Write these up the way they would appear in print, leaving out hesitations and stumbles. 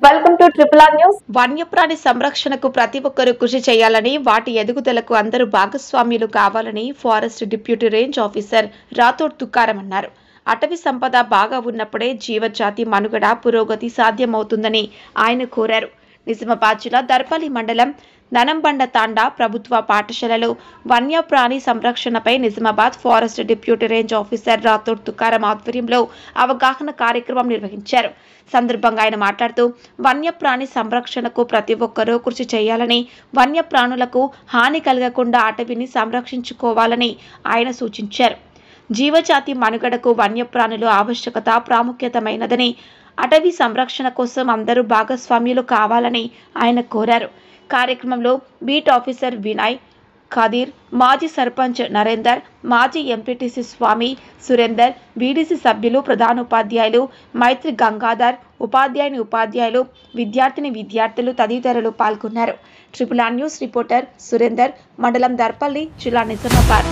Welcome to triple R news. వన్యప్రాణి సంరక్షణకు ప్రతి ఒక్కరూ కృషి చేయాలని, వాటి ఎదుగుదలకు అందరూ భాగస్వామ్యులు కావాలని forest deputy range officer Rathod Tukaram అన్నారు. అటవీ సంపద బాగా ఉన్నప్పుడే జీవజాతి మనుగడ పురోగతి సాధ్యమవుతుందని ఆయన కోరారు. నిజామాబాద్ జిల్లా దర్పల్లి మండలం ననంబండ తాండా ప్రభుత్వ పాఠశాలలో వన్యప్రాణి సంరక్షణపై Nizamabad forest deputy range officer Rathod Tukaram ఆధ్వర్యంలో అవగాహన కార్యక్రమం నిర్వహించారు. సందర్భంగా ఆయన మాట్లాడుతూ వన్యప్రాణి సంరక్షణకు ప్రతి ఒక్కరూ కృషి చేయాలని, వన్యప్రాణులకు హాని కలగకుండా అటవీని సంరక్షించుకోవాలని ఆయన సూచించారు. జీవజాతి మనుగడకు వన్యప్రాణుల ఆవశ్యకత ప్రాముఖ్యతమైనదని, అటవీ సంరక్షణ కోసం అందరూ భాగస్వామ్యులు కావాలని ఆయన కోరారు. కార్యక్రమంలో బీట్ ఆఫీసర్ వినయ్, ఖదీర్, మాజీ సర్పంచ్ నరేందర్, మాజీ ఎంపీటీసీ స్వామి, సురేందర్, వీడీసీ సభ్యులు, ప్రధానోపాధ్యాయులు మైత్రి గంగాధర్, ఉపాధ్యాయులు, విద్యార్థులు తదితరులు పాల్గొన్నారు. Triple R news reporter Surender, మండలం దర్పల్లి, జిల్లా నిజామాబాద్.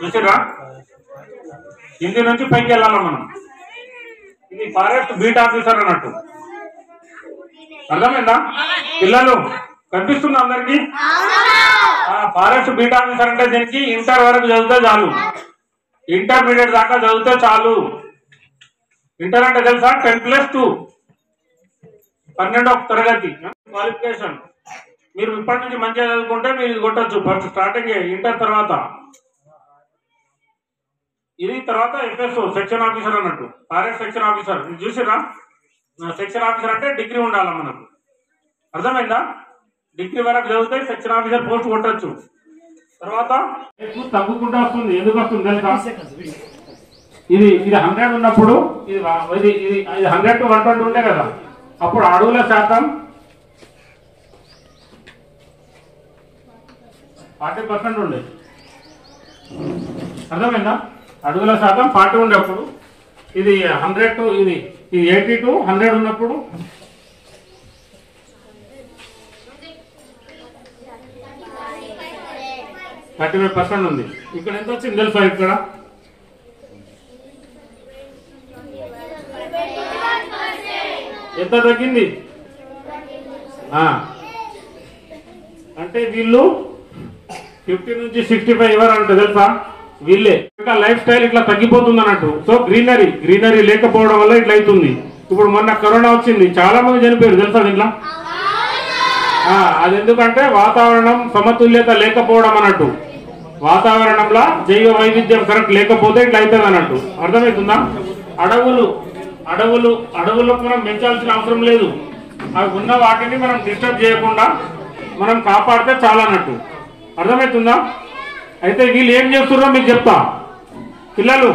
చూసారా, కింది నుంచి పైకి వెళ్ళాలి మనం. ఇది ఫారెస్ట్ బీట్ ఆఫీసర్ అన్నట్టు, అర్థమైందా? పిల్లలు కనిపిస్తుందా అందరికి? ఫారెస్ట్ బీట్ ఆఫీసర్ అంటే దీనికి ఇంటర్ వరకు చదివితే చాలు, ఇంటర్మీడియట్ దాకా చదివితే చాలు. ఇంటర్ అంటే తెలుసా? 10+2 12వ తరగతి క్వాలిఫికేషన్. మీరు ఇప్పటి నుంచి మంచిగా చదువుకుంటే మీరు ఇది కొట్టచ్చు. ఫస్ట్ స్టార్టింగ్ ఇంటర్ తర్వాత ఇది, తర్వాత ఎఫ్ఎస్ఓ సెక్షన్ ఆఫీసర్ అన్నట్టు, ఫారెస్ట్ సెక్షన్ ఆఫీసర్. ఇది చూసిరా, సెక్షన్ ఆఫీసర్ అంటే డిగ్రీ ఉండాలి మనకు, అర్థమైందా? డిగ్రీ వరకు చదివితే సెక్షన్ ఆఫీసర్ పోస్ట్ కొట్టచ్చు. తర్వాత తగ్గుకుంటూ వస్తుంది. ఎందుకు వస్తుంది తెలుసా? ఇది 100 ఉన్నప్పుడు ఇది 100 to 120 ఉండే కదా, అప్పుడు అడవుల శాతం 40% ఉండే, అర్థమైందా? అడుగుల శాతం 40 ఉండేప్పుడు ఇది 100 to ఇది 80 to 100 ఉన్నప్పుడు 35% ఉంది. ఇక్కడ ఎంత వచ్చింది తెలుసా? ఇక్కడ ఎంత తగ్గింది అంటే వీళ్ళు 50 నుంచి 65 ఇవ్వరంటే తెలుసా? వీళ్ళే లైఫ్ స్టైల్ ఇట్లా తగ్గిపోతుంది అన్నట్టు. సో గ్రీనరీ లేకపోవడం వల్ల ఇట్లా అవుతుంది. ఇప్పుడు మొన్న కరోనా వచ్చింది, చాలా మంది చనిపోయారు తెలుసా దీంట్లో. అది ఎందుకంటే వాతావరణం సమతుల్యత లేకపోవడం అన్నట్టు. వాతావరణంలో జైవ వైవిధ్యం కరెక్ట్ లేకపోతే ఇట్లా అవుతుంది అన్నట్టు, అర్థమవుతుందా? అడవులకు మనం పెంచాల్సిన అవసరం లేదు. అవి ఉన్న వాటిని మనం డిస్టర్బ్ చేయకుండా మనం కాపాడితే చాలా అన్నట్టు, అర్థమవుతుందా? అయితే వీళ్ళు ఏం చేస్తున్నారో మీకు చెప్తా. పిల్లలు